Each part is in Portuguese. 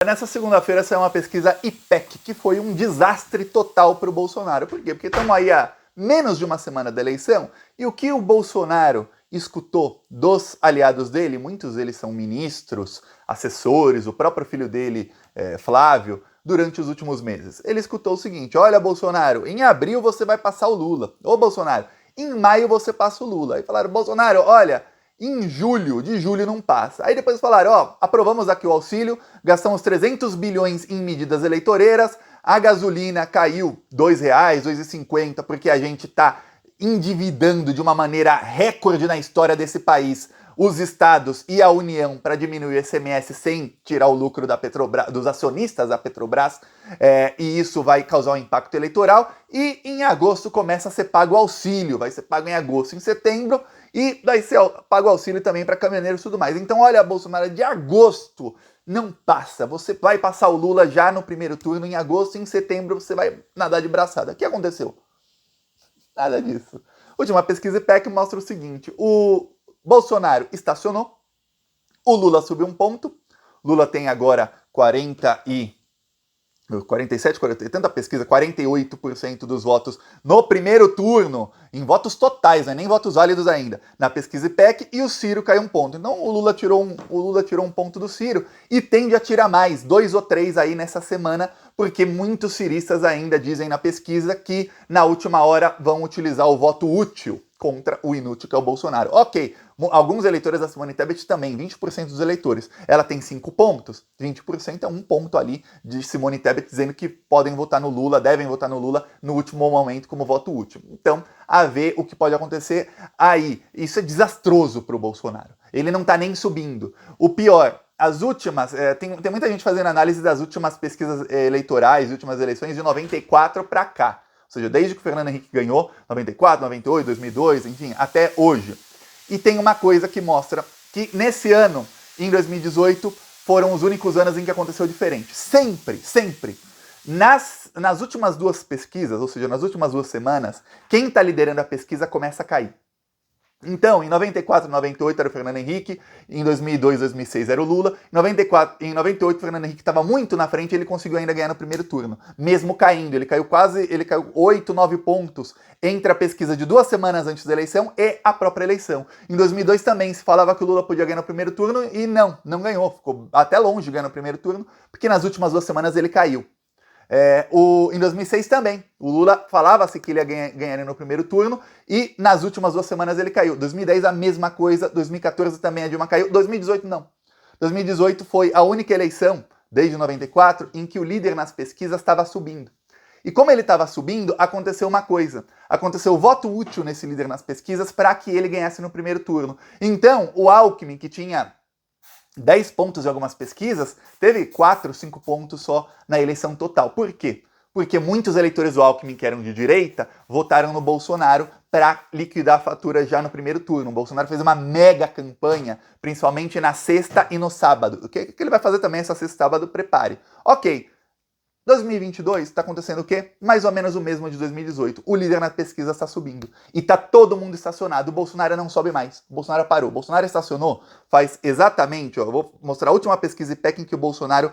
Nessa segunda-feira saiu uma pesquisa IPEC, que foi um desastre total para o Bolsonaro. Por quê? Porque estamos aí há menos de uma semana da eleição e o que o Bolsonaro escutou dos aliados dele, muitos deles são ministros, assessores, o próprio filho dele, Flávio, durante os últimos meses. Ele escutou o seguinte: olha, Bolsonaro, em abril você vai passar o Lula. Ô, Bolsonaro, em maio você passa o Lula. Aí falaram: Bolsonaro, olha, em julho, de julho não passa. Aí depois falaram: ó, aprovamos aqui o auxílio, gastamos 300 bilhões em medidas eleitoreiras, a gasolina caiu R$2, R$2,50, porque a gente tá endividando de uma maneira recorde na história desse país os estados e a União para diminuir o ICMS sem tirar o lucro da Petrobras, dos acionistas da Petrobras, e isso vai causar um impacto eleitoral. E em agosto começa a ser pago o auxílio, vai ser pago em agosto, em setembro, e vai ser pago o auxílio também para caminhoneiros e tudo mais. Então, olha, Bolsonaro, de agosto não passa, você vai passar o Lula já no primeiro turno, em agosto, e em setembro você vai nadar de braçada. O que aconteceu? Nada disso. Última pesquisa IPEC mostra o seguinte: o Bolsonaro estacionou, o Lula subiu um ponto, Lula tem agora 47, tanta pesquisa, 48% dos votos no primeiro turno, em votos totais, né, nem votos válidos ainda, na pesquisa IPEC, e o Ciro caiu um ponto. Então o Lula tirou um ponto do Ciro e tende a tirar mais, 2 ou 3 aí nessa semana, porque muitos ciristas ainda dizem na pesquisa que na última hora vão utilizar o voto útil contra o inútil, que é o Bolsonaro. Ok, alguns eleitores da Simone Tebet também, 20% dos eleitores. Ela tem 5 pontos, 20% é um ponto ali de Simone Tebet dizendo que podem votar no Lula, devem votar no Lula no último momento como voto útil. Então, a ver o que pode acontecer aí. Isso é desastroso para o Bolsonaro. Ele não está nem subindo. O pior, as últimas, tem muita gente fazendo análise das últimas pesquisas eleitorais, últimas eleições de 94 para cá. Ou seja, desde que o Fernando Henrique ganhou, 94, 98, 2002, enfim, até hoje. E tem uma coisa que mostra que nesse ano, em 2018, foram os únicos anos em que aconteceu diferente. Sempre, sempre. Nas últimas 2 pesquisas, ou seja, nas últimas 2 semanas, quem está liderando a pesquisa começa a cair. Então, em 94 e 98 era o Fernando Henrique, em 2002 e 2006 era o Lula, em 98 o Fernando Henrique estava muito na frente e ele conseguiu ainda ganhar no primeiro turno, mesmo caindo, ele caiu 8, 9 pontos entre a pesquisa de 2 semanas antes da eleição e a própria eleição. Em 2002 também se falava que o Lula podia ganhar no primeiro turno e não ganhou, ficou até longe de ganhar no primeiro turno, porque nas últimas 2 semanas ele caiu. Em 2006 também, o Lula falava-se que ele ia ganhar no primeiro turno e nas últimas 2 semanas ele caiu. 2010 a mesma coisa, 2014 também a Dilma caiu, 2018 não. 2018 foi a única eleição, desde 94, em que o líder nas pesquisas estava subindo. E como ele estava subindo, aconteceu uma coisa. Aconteceu o voto útil nesse líder nas pesquisas para que ele ganhasse no primeiro turno. Então, o Alckmin, que tinha 10 pontos em algumas pesquisas, teve 4, 5 pontos só na eleição total. Por quê? Porque muitos eleitores do Alckmin, que eram de direita, votaram no Bolsonaro para liquidar a fatura já no primeiro turno. O Bolsonaro fez uma mega campanha, principalmente na sexta e no sábado. O que ele vai fazer também essa sexta e sábado? Prepare. Ok. 2022 está acontecendo o quê? Mais ou menos o mesmo de 2018. O líder na pesquisa está subindo. E está todo mundo estacionado. O Bolsonaro não sobe mais. O Bolsonaro parou. O Bolsonaro estacionou faz exatamente... eu vou mostrar a última pesquisa IPEC em que o Bolsonaro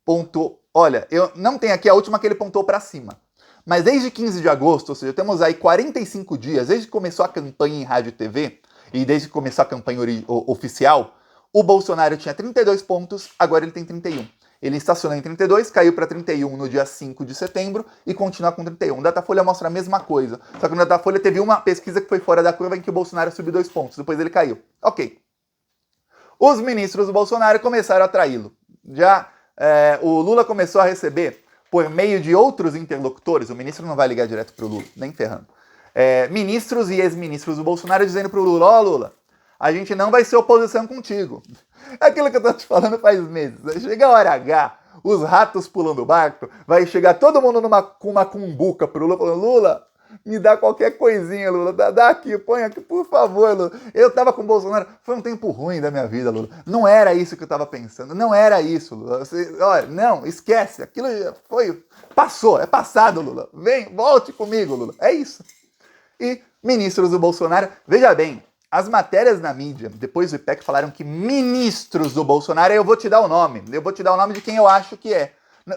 pontuou. Olha, eu não tenho aqui a última que ele pontou para cima. Mas desde 15 de agosto, ou seja, temos aí 45 dias, desde que começou a campanha em rádio e TV, e desde que começou a campanha oficial, o Bolsonaro tinha 32 pontos, agora ele tem 31. Ele estacionou em 32, caiu para 31 no dia 5 de setembro e continua com 31. O Datafolha mostra a mesma coisa. Só que no Datafolha teve uma pesquisa que foi fora da curva em que o Bolsonaro subiu 2 pontos, depois ele caiu. Ok. Os ministros do Bolsonaro começaram a traí-lo. O Lula começou a receber, por meio de outros interlocutores, o ministro não vai ligar direto para o Lula, nem ferrando, ministros e ex-ministros do Bolsonaro dizendo para o Lula: ó, Lula, a gente não vai ser oposição contigo. É aquilo que eu tô te falando faz meses. Chega a hora H, os ratos pulando o barco, vai chegar todo mundo com uma cumbuca pro Lula, falando: Lula, me dá qualquer coisinha, Lula, dá aqui, põe aqui, por favor, Lula. Eu tava com o Bolsonaro, foi um tempo ruim da minha vida, Lula. Não era isso que eu tava pensando, não era isso, Lula. Olha, não, esquece, aquilo passou, é passado, Lula. Vem, volte comigo, Lula. É isso. E ministros do Bolsonaro, veja bem, as matérias na mídia, depois do IPEC, falaram que ministros do Bolsonaro, eu vou te dar o nome de quem eu acho que é.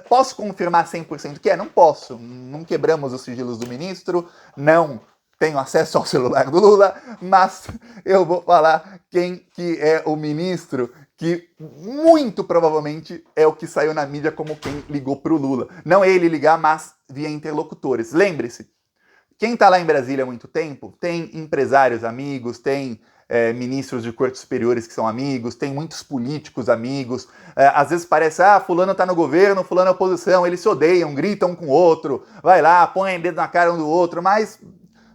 Posso confirmar 100% que é? Não posso. Não quebramos os sigilos do ministro, não tenho acesso ao celular do Lula, mas eu vou falar quem que é o ministro que muito provavelmente é o que saiu na mídia como quem ligou para o Lula. Não ele ligar, mas via interlocutores. Lembre-se, quem está lá em Brasília há muito tempo, tem empresários amigos, tem ministros de cortes superiores que são amigos, tem muitos políticos amigos. Às vezes parece, fulano está no governo, fulano é oposição, eles se odeiam, gritam um com o outro, vai lá, põe dedo na cara um do outro, mas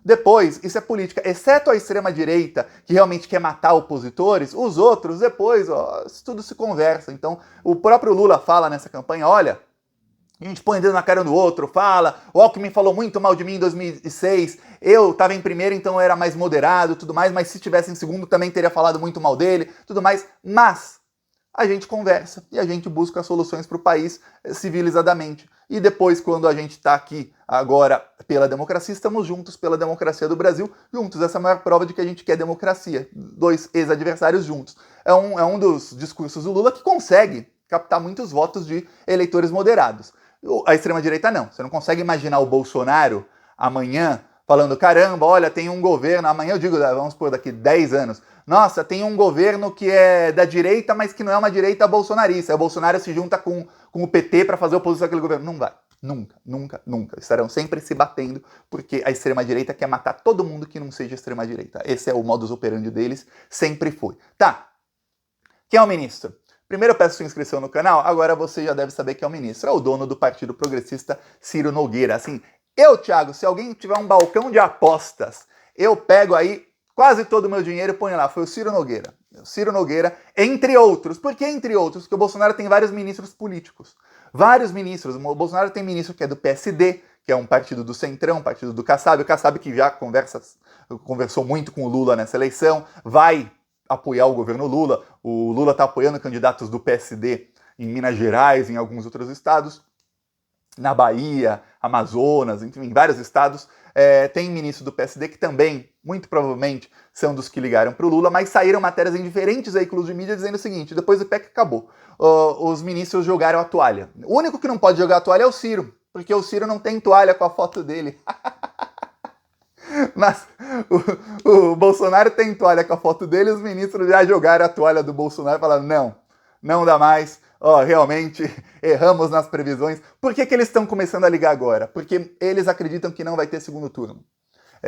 depois, isso é política. Exceto a extrema-direita, que realmente quer matar opositores, os outros, depois, isso tudo se conversa. Então, o próprio Lula fala nessa campanha, olha, a gente põe dedo na cara um do outro, fala, o Alckmin falou muito mal de mim em 2006, eu estava em primeiro, então eu era mais moderado, tudo mais, mas se estivesse em segundo também teria falado muito mal dele, tudo mais, mas a gente conversa e a gente busca soluções para o país civilizadamente. E depois, quando a gente está aqui agora pela democracia, estamos juntos pela democracia do Brasil, juntos. Essa é a maior prova de que a gente quer democracia. Dois ex-adversários juntos. É um dos discursos do Lula que consegue captar muitos votos de eleitores moderados. A extrema-direita não. Você não consegue imaginar o Bolsonaro amanhã falando, caramba, olha, tem um governo, amanhã eu digo, vamos por daqui 10 anos, nossa, tem um governo que é da direita, mas que não é uma direita bolsonarista. Aí o Bolsonaro se junta com o PT para fazer oposição àquele governo. Não vai. Nunca, nunca, nunca. Estarão sempre se batendo, porque a extrema-direita quer matar todo mundo que não seja extrema-direita. Esse é o modus operandi deles, sempre foi. Tá. Quem é o ministro? Primeiro eu peço sua inscrição no canal, agora você já deve saber quem é o ministro. É o dono do Partido Progressista, Ciro Nogueira. Assim, Thiago, se alguém tiver um balcão de apostas, eu pego aí quase todo o meu dinheiro e ponho lá. Foi o Ciro Nogueira. Ciro Nogueira, entre outros. Por que entre outros? Porque o Bolsonaro tem vários ministros políticos. Vários ministros. O Bolsonaro tem ministro que é do PSD, que é um partido do Centrão, um partido do Kassab. O Kassab que já conversou muito com o Lula nessa eleição, vai apoiar o governo Lula. O Lula está apoiando candidatos do PSD em Minas Gerais, em alguns outros estados. Na Bahia, Amazonas, enfim, em vários estados. Tem ministro do PSD que também, muito provavelmente, são dos que ligaram para o Lula, mas saíram matérias em diferentes veículos de mídia dizendo o seguinte, depois do IPEC acabou, os ministros jogaram a toalha. O único que não pode jogar a toalha é o Ciro, porque o Ciro não tem toalha com a foto dele. Mas o Bolsonaro tem toalha com a foto dele, os ministros já jogaram a toalha do Bolsonaro e falaram, não dá mais, realmente erramos nas previsões. Por que eles estão começando a ligar agora? Porque eles acreditam que não vai ter segundo turno.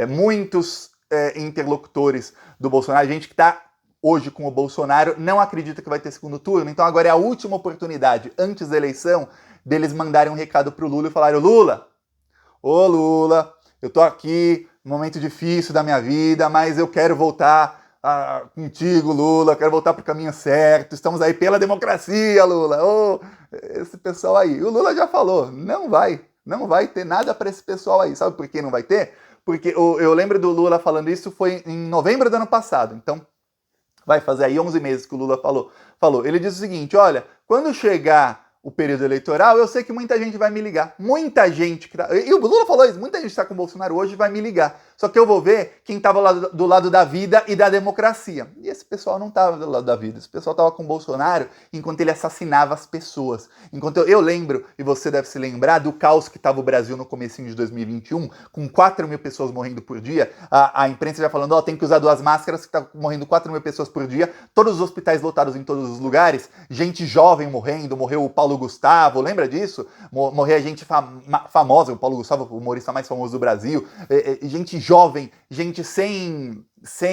Muitos interlocutores do Bolsonaro, a gente que está hoje com o Bolsonaro, não acredita que vai ter segundo turno, então agora é a última oportunidade, antes da eleição, deles mandarem um recado pro Lula e falarem, ô Lula, eu tô aqui, num momento difícil da minha vida, mas eu quero voltar contigo, Lula, quero voltar pro caminho certo, estamos aí pela democracia, Lula, esse pessoal aí. O Lula já falou, não vai ter nada para esse pessoal aí. Sabe por que não vai ter? Porque eu lembro do Lula falando isso, foi em novembro do ano passado, então vai fazer aí 11 meses que o Lula falou. Ele disse o seguinte, olha, quando chegar o período eleitoral, eu sei que muita gente vai me ligar. Muita gente. E o Lula falou isso, muita gente está com o Bolsonaro hoje vai me ligar. Só que eu vou ver quem estava do lado da vida e da democracia. E esse pessoal não estava do lado da vida. Esse pessoal estava com o Bolsonaro enquanto ele assassinava as pessoas. Enquanto eu lembro, e você deve se lembrar, do caos que estava o Brasil no comecinho de 2021, com 4 mil pessoas morrendo por dia. A imprensa já falando, tem que usar 2 máscaras, que está morrendo 4 mil pessoas por dia. Todos os hospitais lotados em todos os lugares. Gente jovem morrendo, morreu o Paulo Gustavo, lembra disso? Morreu gente famosa, o Paulo Gustavo, o humorista mais famoso do Brasil, gente jovem, gente sem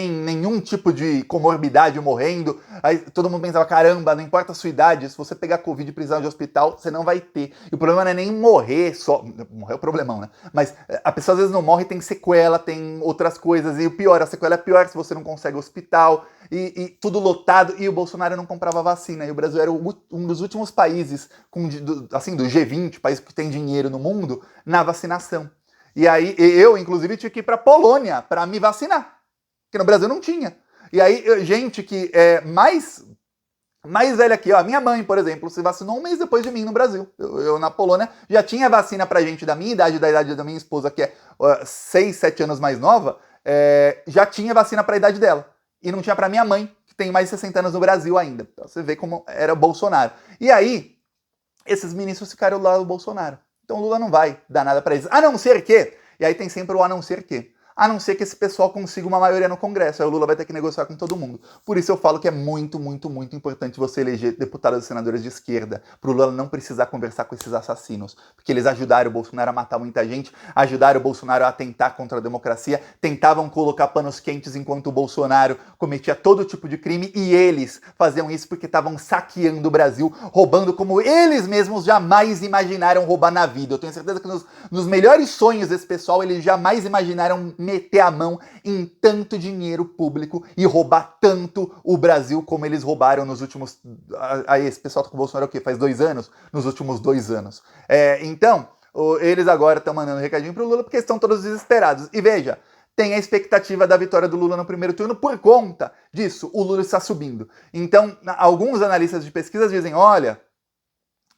nenhum tipo de comorbidade morrendo. Aí todo mundo pensava, caramba, não importa a sua idade, se você pegar Covid e precisar de hospital, você não vai ter. E o problema não é nem morrer só, morrer é o problemão, né? Mas a pessoa às vezes não morre, tem sequela, tem outras coisas, e o pior, a sequela é pior se você não consegue hospital, e tudo lotado, e o Bolsonaro não comprava vacina, e o Brasil era um dos últimos países, do G20, país que tem dinheiro no mundo, na vacinação. E aí eu, inclusive, tive que ir para Polônia para me vacinar, que no Brasil não tinha. E aí, gente que é mais velha aqui, a minha mãe, por exemplo, se vacinou 1 mês depois de mim no Brasil. Eu na Polônia já tinha vacina pra gente da minha idade, da idade da minha esposa, que é 6, 7 anos mais nova, já tinha vacina pra idade dela. e não tinha para minha mãe, que tem mais de 60 anos no Brasil ainda. Então você vê como era o Bolsonaro. E aí, esses ministros ficaram lá do Bolsonaro. Então o Lula não vai dar nada para eles. A não ser que, e aí tem sempre o a não ser que. A não ser que esse pessoal consiga uma maioria no Congresso. Aí o Lula vai ter que negociar com todo mundo. Por isso eu falo que é muito, muito, muito importante você eleger deputados e senadores de esquerda, para o Lula não precisar conversar com esses assassinos. Porque eles ajudaram o Bolsonaro a matar muita gente, ajudaram o Bolsonaro a atentar contra a democracia, tentavam colocar panos quentes enquanto o Bolsonaro cometia todo tipo de crime, e eles faziam isso porque estavam saqueando o Brasil, roubando como eles mesmos jamais imaginaram roubar na vida. Eu tenho certeza que nos melhores sonhos desse pessoal, eles jamais imaginaram meter a mão em tanto dinheiro público e roubar tanto o Brasil como eles roubaram nos últimos... Aí esse pessoal tá com o Bolsonaro o quê? Faz 2 anos? Nos últimos 2 anos. Então, eles agora estão mandando um recadinho pro Lula porque estão todos desesperados. E veja, tem a expectativa da vitória do Lula no primeiro turno por conta disso. O Lula está subindo. Então, alguns analistas de pesquisas dizem, olha,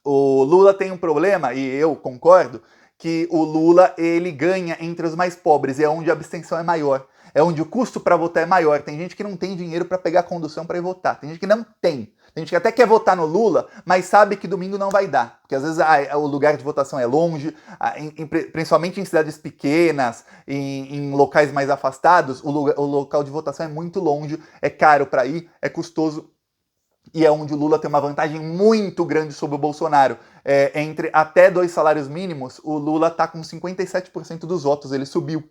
o Lula tem um problema, e eu concordo, que o Lula, ele ganha entre os mais pobres, e é onde a abstenção é maior, é onde o custo para votar é maior. Tem gente que não tem dinheiro para pegar a condução para ir votar, tem gente que não tem. Tem gente que até quer votar no Lula, mas sabe que domingo não vai dar, porque às vezes o lugar de votação é longe, principalmente em cidades pequenas, em locais mais afastados, o local de votação é muito longe, é caro para ir, é custoso. E é onde o Lula tem uma vantagem muito grande sobre o Bolsonaro. Entre até 2 salários mínimos, o Lula está com 57% dos votos, ele subiu.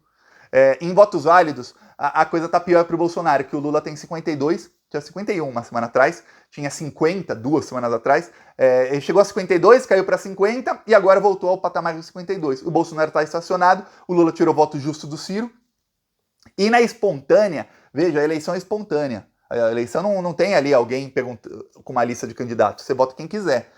Em votos válidos, a coisa está pior para o Bolsonaro, que o Lula tem 52, tinha 51 uma semana atrás, tinha 50 2 semanas atrás, ele chegou a 52, caiu para 50 e agora voltou ao patamar de 52. O Bolsonaro está estacionado, o Lula tirou o voto justo do Ciro. E na espontânea, veja, a eleição é espontânea. A eleição não tem ali alguém com uma lista de candidatos. Você vota quem quiser.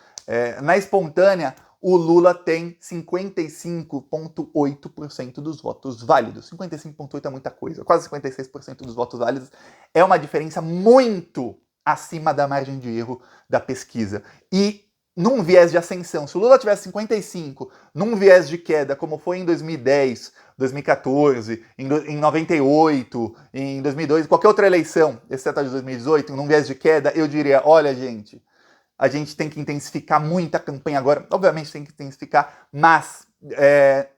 Na espontânea, o Lula tem 55,8% dos votos válidos. 55,8% é muita coisa. Quase 56% dos votos válidos. É uma diferença muito acima da margem de erro da pesquisa. E num viés de ascensão, se o Lula tivesse 55, num viés de queda, como foi em 2010, 2014, em 98, em 2002, qualquer outra eleição, exceto a de 2018, num viés de queda, eu diria, olha, gente, a gente tem que intensificar muito a campanha agora. Obviamente tem que intensificar, mas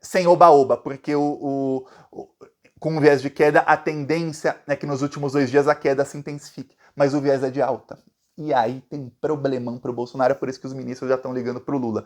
sem oba-oba, porque com o viés de queda, a tendência é que nos últimos 2 dias a queda se intensifique, mas o viés é de alta. E aí tem problemão para o Bolsonaro, é por isso que os ministros já estão ligando para o Lula.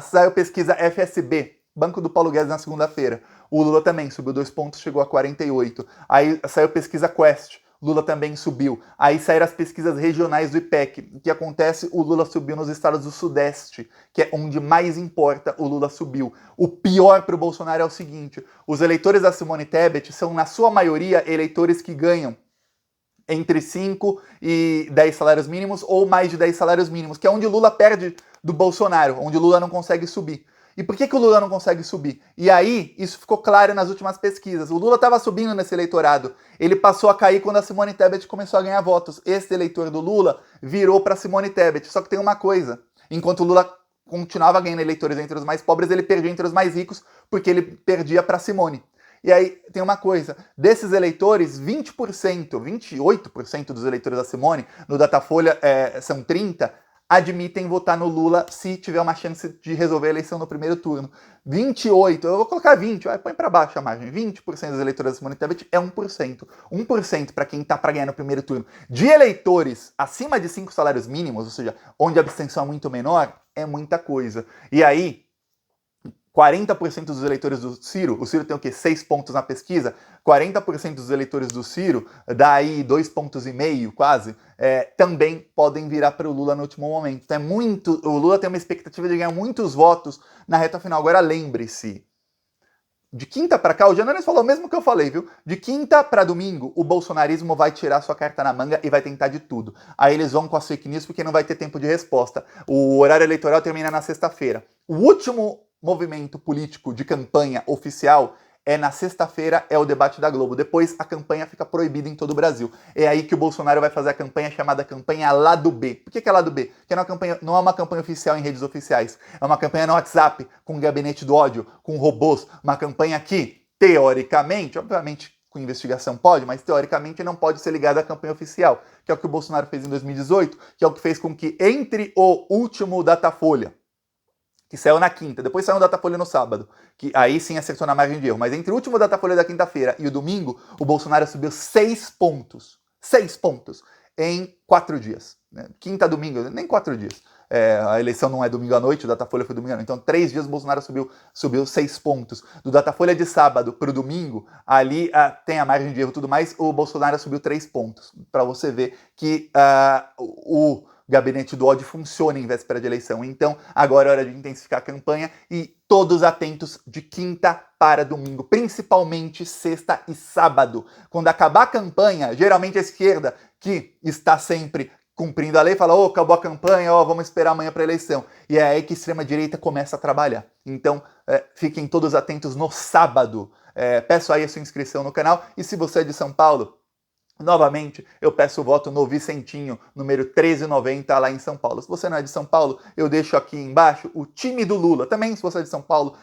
Saiu pesquisa FSB, Banco do Paulo Guedes na segunda-feira. O Lula também subiu 2 pontos, chegou a 48. Aí saiu pesquisa Quest, Lula também subiu. Aí saíram as pesquisas regionais do IPEC. O que acontece? O Lula subiu nos estados do Sudeste, que é onde mais importa, o Lula subiu. O pior para o Bolsonaro é o seguinte, os eleitores da Simone Tebet são, na sua maioria, eleitores que ganham entre 5 e 10 salários mínimos ou mais de 10 salários mínimos, que é onde o Lula perde do Bolsonaro, onde o Lula não consegue subir. E por que o Lula não consegue subir? E aí, isso ficou claro nas últimas pesquisas. O Lula estava subindo nesse eleitorado. Ele passou a cair quando a Simone Tebet começou a ganhar votos. Esse eleitor do Lula virou para Simone Tebet. Só que tem uma coisa. Enquanto o Lula continuava ganhando eleitores entre os mais pobres, ele perdia entre os mais ricos, porque ele perdia para Simone. E aí tem uma coisa, desses eleitores, 20%, 28% dos eleitores da Simone, no Datafolha são 30%, admitem votar no Lula se tiver uma chance de resolver a eleição no primeiro turno. 28%, eu vou colocar 20%, põe para baixo a margem, 20% dos eleitores da Simone Tebet é 1%. 1% para quem está para ganhar no primeiro turno. De eleitores acima de 5 salários mínimos, ou seja, onde a abstenção é muito menor, é muita coisa. E aí, 40% dos eleitores do Ciro, o Ciro tem o quê? 6 pontos na pesquisa, 40% dos eleitores do Ciro, daí 2,5 pontos quase, também podem virar para o Lula no último momento. Então o Lula tem uma expectativa de ganhar muitos votos na reta final. Agora lembre-se, de quinta para cá, o Janones falou o mesmo que eu falei, viu? De quinta para domingo, o bolsonarismo vai tirar sua carta na manga e vai tentar de tudo. Aí eles vão com as fake news porque não vai ter tempo de resposta. O horário eleitoral termina na sexta-feira. O último movimento político de campanha oficial na sexta-feira, é o debate da Globo. Depois a campanha fica proibida em todo o Brasil. É aí que o Bolsonaro vai fazer a campanha chamada campanha Lado B. Por que é Lado B? Porque não é uma campanha oficial em redes oficiais. É uma campanha no WhatsApp, com o gabinete do ódio, com robôs. Uma campanha que, teoricamente, obviamente, com com investigação? Pode, mas teoricamente não pode ser ligado à campanha oficial, que é o que o Bolsonaro fez em 2018, que é o que fez com que entre o último Datafolha, que saiu na quinta, depois saiu um Datafolha no sábado, que aí sim acertou na margem de erro, mas entre o último Datafolha da quinta-feira e o domingo, o Bolsonaro subiu 6 pontos. 6 pontos em 4 dias. Né? Quinta, domingo, nem 4 dias. A eleição não é domingo à noite, o Datafolha foi domingo à noite. Então, 3 dias o Bolsonaro subiu 6 pontos. Do Datafolha de sábado para o domingo, ali tem a margem de erro e tudo mais, o Bolsonaro subiu 3 pontos. Para você ver que o gabinete do ódio funciona em véspera de eleição. Então, agora é hora de intensificar a campanha e todos atentos de quinta para domingo, principalmente sexta e sábado. Quando acabar a campanha, geralmente a esquerda, que está sempre cumprindo a lei, fala, acabou a campanha, vamos esperar amanhã para a eleição. E é aí que a extrema-direita começa a trabalhar. Então, fiquem todos atentos no sábado. Peço aí a sua inscrição no canal. E se você é de São Paulo, novamente, eu peço o voto no Vicentinho, número 1390, lá em São Paulo. Se você não é de São Paulo, eu deixo aqui embaixo o time do Lula. Também, se você é de São Paulo,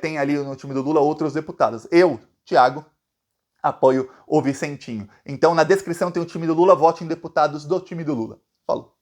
tem ali no time do Lula outros deputados. Eu, Thiago, apoio o Vicentinho. Então, na descrição tem o time do Lula, vote em deputados do time do Lula. Falou!